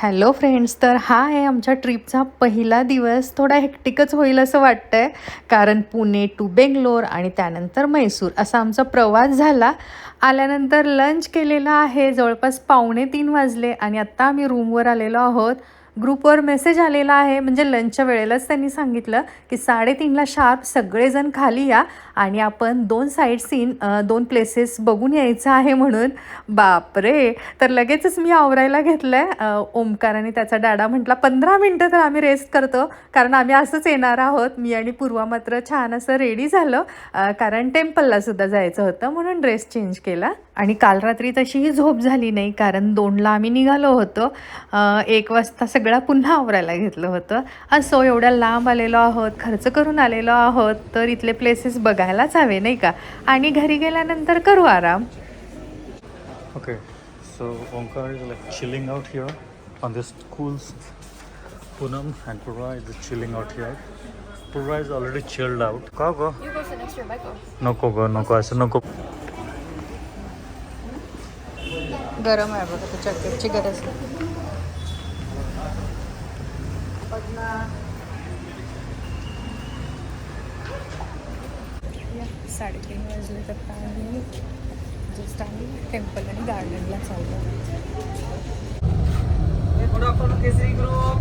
Hello friends, तर हा आहे आमच्या ट्रिपचा पहिला दिवस. थोडा हेक्टिकच होईल असं वाटतंय, कारण पुणे टू बेंगलोर आणि त्यानंतर म्हैसूर असा आमचा प्रवास झाला. आल्यानंतर लंच केलेला आहे, जवळपास 2:45 वाजले आणि आत्ता आम्ही रूमवर आलेलो आहोत. ग्रुपवर मेसेज आलेला आहे, म्हणजे लंचच्या वेळेलाच त्यांनी सांगितलं की 3:30ला शार्प सगळेजण खाली या आणि आपण 2 साईट सीन 2 प्लेसेस बघून यायचं आहे म्हणून. बापरे! तर लगेचच मी आवरायला घेतलं. ओमकार आणि त्याचा डॅडा म्हटला 15 मिनटं तर आम्ही रेस्ट करतो, कारण आम्ही असंच येणार आहोत. मी आणि पूर्वा मात्र छान असं रेडी झालं, कारण टेम्पलला सुद्धा जायचं होतं म्हणून ड्रेस चेंज केला. आणि काल रात्री तशीही झोप झाली नाही, कारण 2ला आम्ही निघालो होतो. 1 वाजता सगळं पुन्हा आवरायला घेतलं होतं. असो, एवढ्या लांब आलेलो आहोत, खर्च करून आलेलो आहोत, तर इथले प्लेसेस बघायलाच हवे नाही का. आणि घरी गेल्यानंतर करू आराम. Okay, so Omkar is like chilling out here on this cool Punam, and Purva is chilling out here. Purva is already chilled out. Ka go? You go sit next to your bike. Noko go, नको असं नको. गरम आहे बघा, तर जॅकेटची गरज नाही. 3:30 वाजले, तर आम्ही जस्ट आम्ही टेम्पल आणि गार्डनला चाललो. गुड आफ्टरनून केसरी ग्रुप।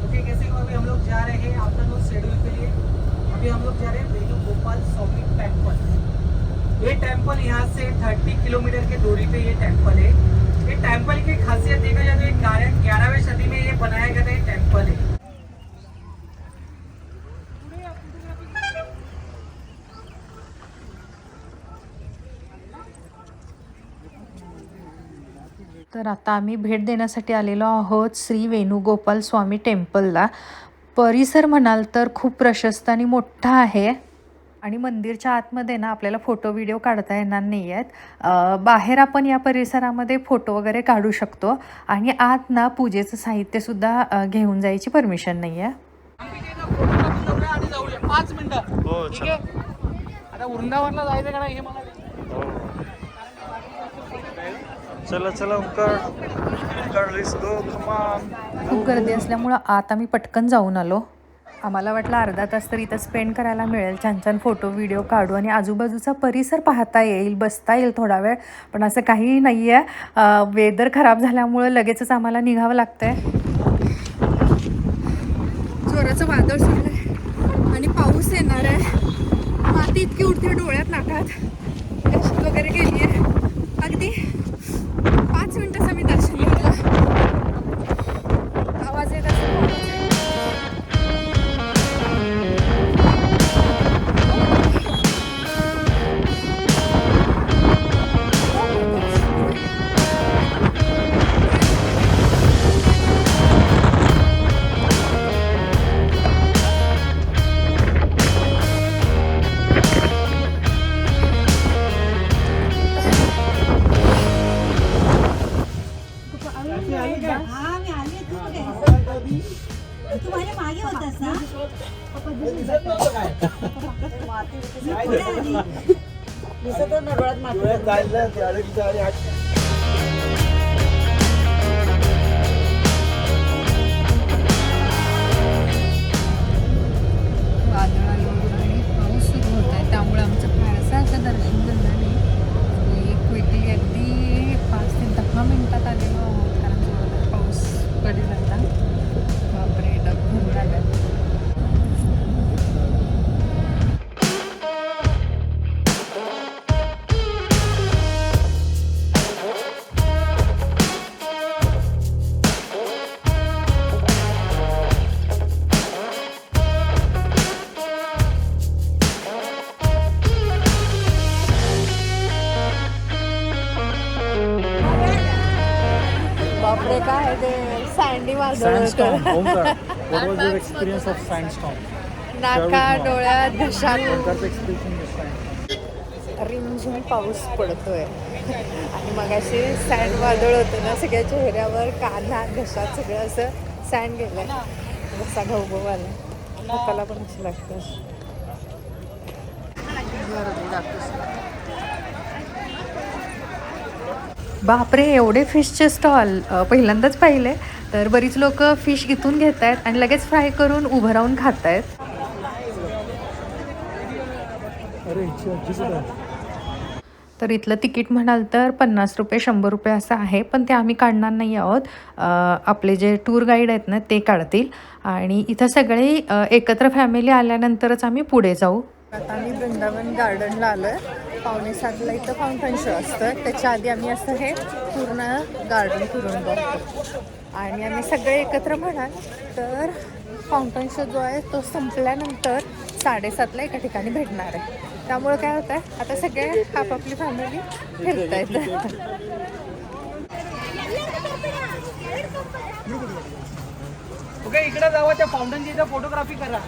ओके केसरी ग्रुप, अभी हम लोग जा रहे हैं आफ्टरनून शेड्यूल के लिए। अभी हम लोग जा रहे हैं वेणुगोपाल स्वामी टेम्पल। ये टेम्पल यहाँ से 30 किलोमीटर की दूरी पे ये टेम्पल है। ये टेम्पल की खासियत देखा जाए तो 11वीं सदी में ये बनाया गया था टेम्पल है। तर आता आम्ही भेट देण्यासाठी आलेलो आहोत श्री वेणुगोपाल स्वामी टेम्पलला. परिसर म्हणाल तर खूप प्रशस्त आणि मोठा आहे. आणि मंदिरच्या आतमध्ये ना आपल्याला फोटो व्हिडिओ काढता येणार नाही आहेत. बाहेर आपण या परिसरामध्ये फोटो वगैरे काढू शकतो, आणि आत ना पूजेचं साहित्यसुद्धा घेऊन जायची परमिशन नाही आहे. 5 मिनिटं हो, ठीक आहे. आता वृंदावनला जायचं का नाही हे मला चला चला Omkar, let's go, come on. खूप गर्दी असल्यामुळं आत आम्ही पटकन जाऊन आलो. आम्हाला वाटलं अर्धा तास तर इथं स्पेंड करायला मिळेल, छान छान फोटो व्हिडिओ काढू आणि आजूबाजूचा परिसर पाहता येईल, बसता येईल थोडा वेळ. पण असं काहीही नाही आहे. वेदर खराब झाल्यामुळं लगेचच आम्हाला निघावं लागतं आहे. जोराचं वादळ सुटलं आहे आणि पाऊस येणार आहे. माती इतकी उडते डोळ्यात, नाकात. दर्शन वगैरे गेली आहे. अगदी 5 मिनिटाचं आम्ही दर्शन घेतलं. आवाज येत असेल. तू माझ्या मागे होतास ना? वादळ आलं आणि पाऊस सुरू होत आहे, त्यामुळे आमचं फारसं असं दर्शन झालं नाही. आणि क्विकली अगदी 5 ते 10 मिनिटात आलेलो आहोत, कारण जोरात पाऊस पडेल आता. बापरे, डग भरून आलं. बापरे, काय ते सँडी वादळ Sandstorm, होतं. Omkar. What was your experience of sandstorm? नाका, डोळ्यात, घशात Omkar's experience of sandstorm. रिमझिम पाऊस पडतोय. आणि मग असे सँड वादळ होतं ना, सगळ्या चेहऱ्यावर, कानात, घशात सगळं असं सँड गेलंय. घसा घाऊघाऊ आला. हाताला पण असं लागतं. गर्दी दाखवते. बापरे, एवढे फिशचे स्टॉल पहिल्यांदाच पाहिले. तर बरीच लोक फिश इथून घेत आहेत आणि लगेच फ्राय करून उभं राहून खात आहेत. तर इथलं तिकीट म्हणाल तर 50 रुपये 100 रुपये असं आहे, पण ते आम्ही काढणार नाही आहोत. आपले जे टूर गाईड आहेत ना ते काढतील. आणि इथं सगळे एकत्र फॅमिली आल्यानंतरच आम्ही पुढे जाऊ. आता आम्ही वृंदावन गार्डनला आलो आहे. 6:45ला इथं फाउंटन शो असतं. त्याच्या आधी आम्ही असं हे पूर्ण गार्डन फिरून बघतो. आणि आम्ही सगळे एकत्र म्हणाल तर फाउंटन शो जो आहे तो संपल्यानंतर 7:30ला एका ठिकाणी भेटणार आहे. त्यामुळे काय होतं आहे, आता सगळे आपापली फॅमिली फिरत आहेत. ओके, इकडे जावं, त्या फाउंटनची इथं फोटोग्राफी करा.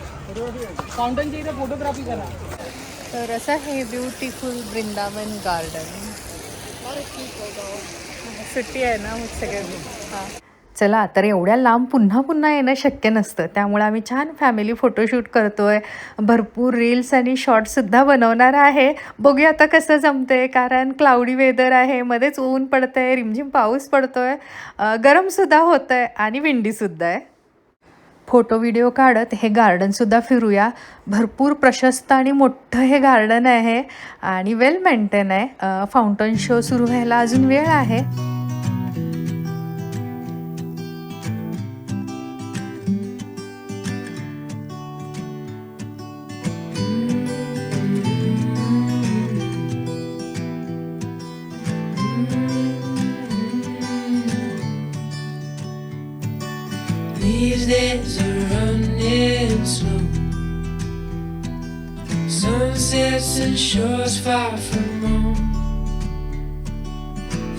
फाउंटनची इथं फोटोग्राफी करा. तर असं हे ब्युटिफुल वृंदावन गार्डन. सुट्टी आहे ना मग सगळे. हां, चला, तर एवढ्या लांब पुन्हा पुन्हा येणं शक्य नसतं. त्यामुळे आम्ही छान फॅमिली फोटोशूट करतो आहे. भरपूर रील्स आणि शॉर्ट्ससुद्धा बनवणार आहे. बघूया आता कसं जमतं आहे, कारण क्लाउडी वेदर आहे, मध्येच ऊन पडतं आहे, रिमझिम पाऊस पडतो आहे, गरमसुद्धा होतं आहे आणि विंडीसुद्धा आहे. फोटो व्हिडिओ काढत हे गार्डनसुद्धा फिरूया. भरपूर प्रशस्त आणि मोठं हे गार्डन आहे आणि वेल मेंटेन आहे. फाउंटन शो सुरू व्हायला अजून वेळ आहे. These days are running slow. Sunsets and shores far from home.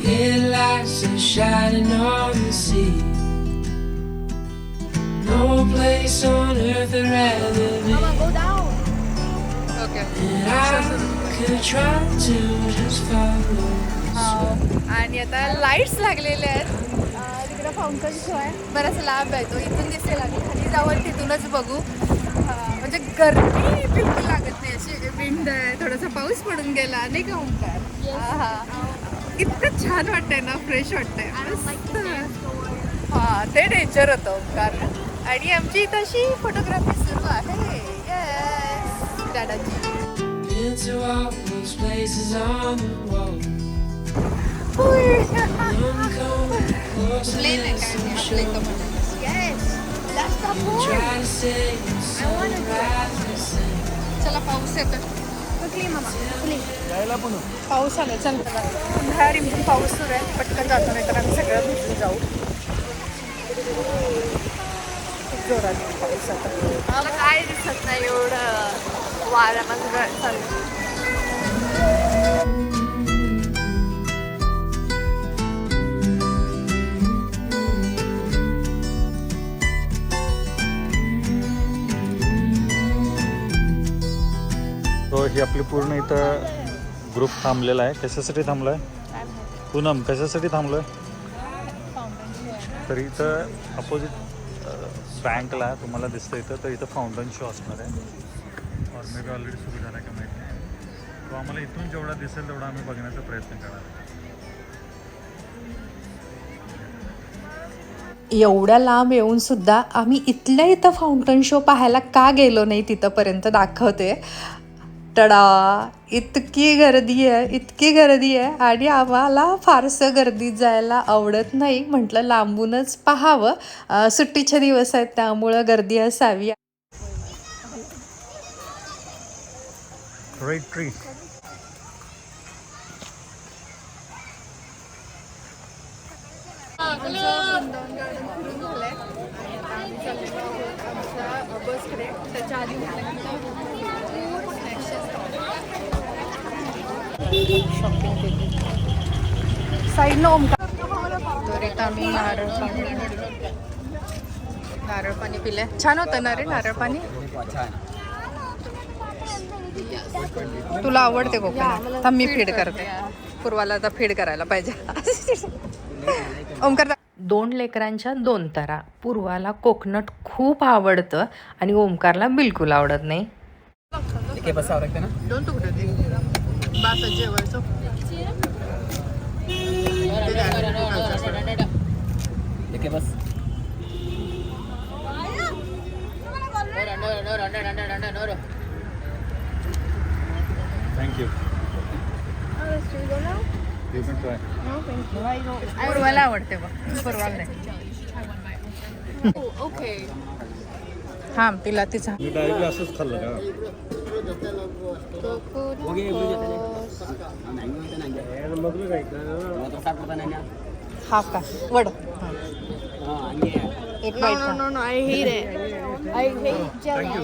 Headlights are shining on the sea. No place on earth I'd rather be. And I could try to just follow. आणि आता lights लागलेल्या आहेत. तिकडं fountain show आहे, बराच लांब आहे तो. इथून दिसेल, आम्ही खाली जाऊ आणि तिथूनच बघू. म्हणजे गर्मी बिलकुल लागत नाही. अशी विंड आहे, थोडासा पाऊस पडून गेला नाही का ओंकार? हा, इतकं छान वाटतंय ना, फ्रेश वाटतंय. हां, ते नेचर होतं ओंकार. आणि आमची इथं अशी फोटोग्राफी सुरू आहे. येस, दादाची. Been to all those places on the wall. चला, पाऊस येतो. पाऊस आला. चल, पुन्हा रिमझिम पाऊस सुरू आहे. पटकन जातो, नाही तर आम्ही सगळं भिजून जाऊ. खूप जोरात पाऊस आता. मला काय दिसत नाही, एवढं वाऱ्यामध्ये चालू. तो ही आपली पूर्ण इथं ग्रुप थांबलेला आहे. कशासाठी थांबला आहे पूनम? कशासाठी थांबलो आहे? तर इथं अपोजिट बँकला तुम्हाला दिसतं इथं, तर इथं फाउंटन शो असणार आहे. और मे बी ऑलरेडी सुरू झाला का माहीत नाही. तो आम्हाला इथून जेवढा दिसेल तेवढा आम्ही बघण्याचा प्रयत्न करणार आहे. एवढ्या लांब येऊन सुद्धा आम्ही इथल्या इथं फाउंटन शो पाहायला का गेलो नाही तिथंपर्यंत दाखवते. टडा, इतकी गर्दी आहे आणि आम्हाला फारसं गर्दीत जायला आवडत नाही. म्हटलं लांबूनच पाहावं. सुट्टीचे दिवस आहेत त्यामुळं गर्दी असावी. Red tree. बसकडे त्याच्या आधी शॉपिंग केली साईडनं ओमकार. तर इथं आम्ही नारळ पाणी पिले. छान होतं ना रे नारळ पाणी? तुला आवडते कोकणात? थांब मी फीड करते. पूर्वाला आता फीड करायला पाहिजे. ओमकार, 2 लेकरांच्या 2 तरा. पूर्वाला कोकणट खूप आवडतं आणि ओमकारला बिलकुल आवडत नाही. 2 तुकडे दे. बास जेवायचं. Thank you. You can try. पूर्वाला आवडते बघ, पूर्वाला नाही. हा तिला तिचा मी डायरेक्टली असंच खाल्लं का? हाफ का वड एक बाईट खा. No, I hate it. I hate jello.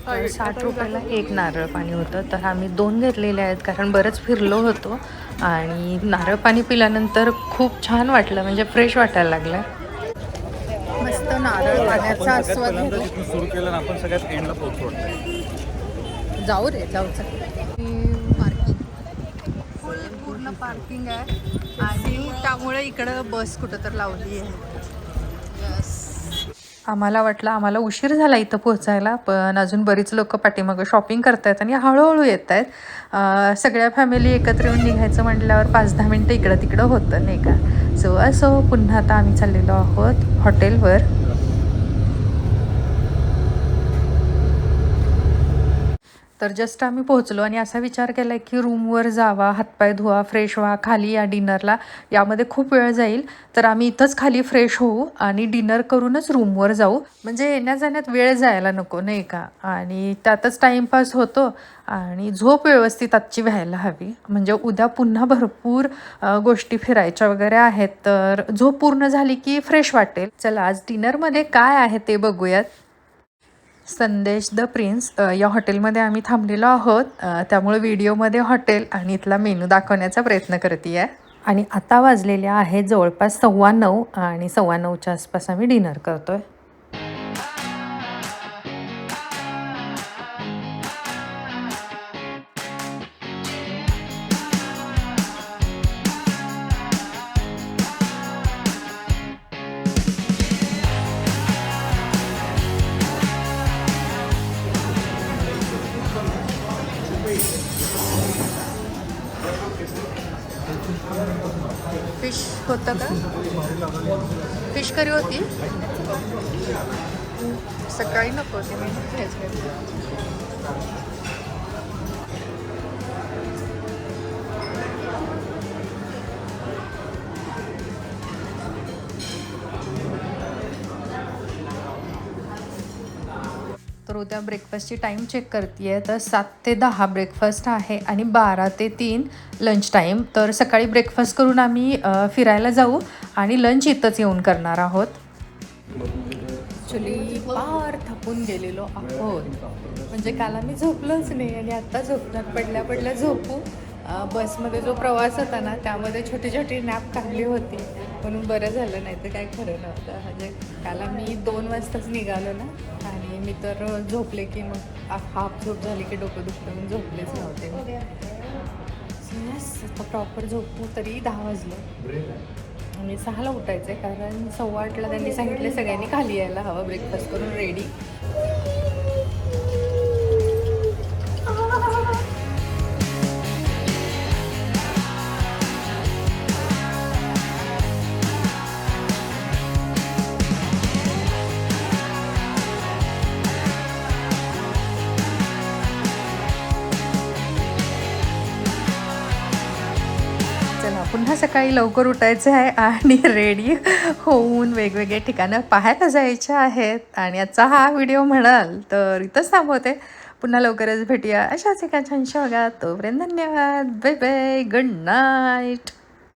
तर 60 रुपयाला एक नारळ पाणी होतं, तर आम्ही 2 घेतलेले आहेत कारण बरंच फिरलो होतो आणि नारळ पाणी पिल्यानंतर खूप छान वाटलं, म्हणजे फ्रेश वाटायला लागलं. मस्त नारळ पाण्याचा आस्वाद घेतो. जिथून सुरू केलं ना आपण सगळ्यात एंडला पोहोचू वाटतं. जाऊ रे जाऊ पार्किंग फुल पूर्ण पार्किंग आहे आणि त्यामुळे इकडं बस कुठं तर लावली आहे. आम्हाला वाटलं आम्हाला उशीर झाला इथं पोहोचायला, पण अजून बरीच लोक पाठीमागं शॉपिंग करतायत आणि हळूहळू येत आहेत. सगळ्या फॅमिली एकत्र येऊन निघायचं म्हटल्यावर 5-10 मिनटं इकडं तिकडं होतं नाही का. सो असो पुन्हा आता आम्ही चाललेलो आहोत हॉटेलवर. तर जस्ट आम्ही पोहोचलो आणि असा विचार केला की रूमवर जावा, हातपाय धुवा, फ्रेश व्हा, खाली या डिनरला. यामध्ये खूप वेळ जाईल, तर आम्ही इथंच खाली फ्रेश होऊ आणि डिनर करूनच रूमवर जाऊ, म्हणजे येण्या जाण्यात वेळ जायला नको नाही का. आणि त्यातच टाईमपास होतो आणि झोप व्यवस्थित आजची व्हायला हवी, म्हणजे उद्या पुन्हा भरपूर गोष्टी फिरायच्या वगैरे आहेत, तर झोप पूर्ण झाली की फ्रेश वाटेल. चला आज डिनरमध्ये काय आहे ते बघूयात. संदेश द प्रिन्स या हॉटेलमध्ये आम्ही थांबलेलो आहोत, त्यामुळे व्हिडिओमध्ये हॉटेल आणि इथला मेनू दाखवण्याचा प्रयत्न करते आहे. आणि आता वाजलेले आहे जवळपास 9:15 आणि 9:15च्या आसपास आम्ही डिनर करतो आहे. फिश होतं का? फिश करी होती सकाळी, नको होती मी तर उद्या ब्रेकफास्टची टाईम चेक करते आहे, तर 7 ते 10 ब्रेकफास्ट आहे आणि 12 ते 3 लंच टाईम. तर सकाळी ब्रेकफास्ट करून आम्ही फिरायला जाऊ आणि लंच इथंच येऊन करणार आहोत. ॲक्च्युली फार थकून गेलेलो आहोत, म्हणजे काल आम्ही झोपलोच नाही आणि आत्ता झोपणार पडल्या झोपू. बसमध्ये जो प्रवास होता ना त्यामध्ये छोटी छोटी नॅप काढली होती, म्हणून बरं झालं, नाही तर काय खरं नव्हतं. म्हणजे काल आम्ही 2 वाजताच निघालो ना आणि मी तर झोपले की मग हाफ झोप झाली की डोकं दुखतं म्हणून झोपलेच नव्हते. यस आता प्रॉपर झोपतो तरी 10 वाजलं आणि 6ला उठायचं आहे, कारण 8:15ला त्यांनी सांगितले सगळ्यांनी खाली यायला हवं ब्रेकफास्ट करून रेडी. पुन्हा सकाळी लवकर उठायचं आहे आणि रेडी होऊन वेगवेगळे ठिकाणं पाहायला जायचे आहेत. आणि आजचा हा व्हिडिओ म्हणाल तर इथंच थांबवते. पुन्हा लवकरच भेटूया अशाच एका छानशा भागात. तोपर्यंत धन्यवाद, बाय बाय, गुड नाईट.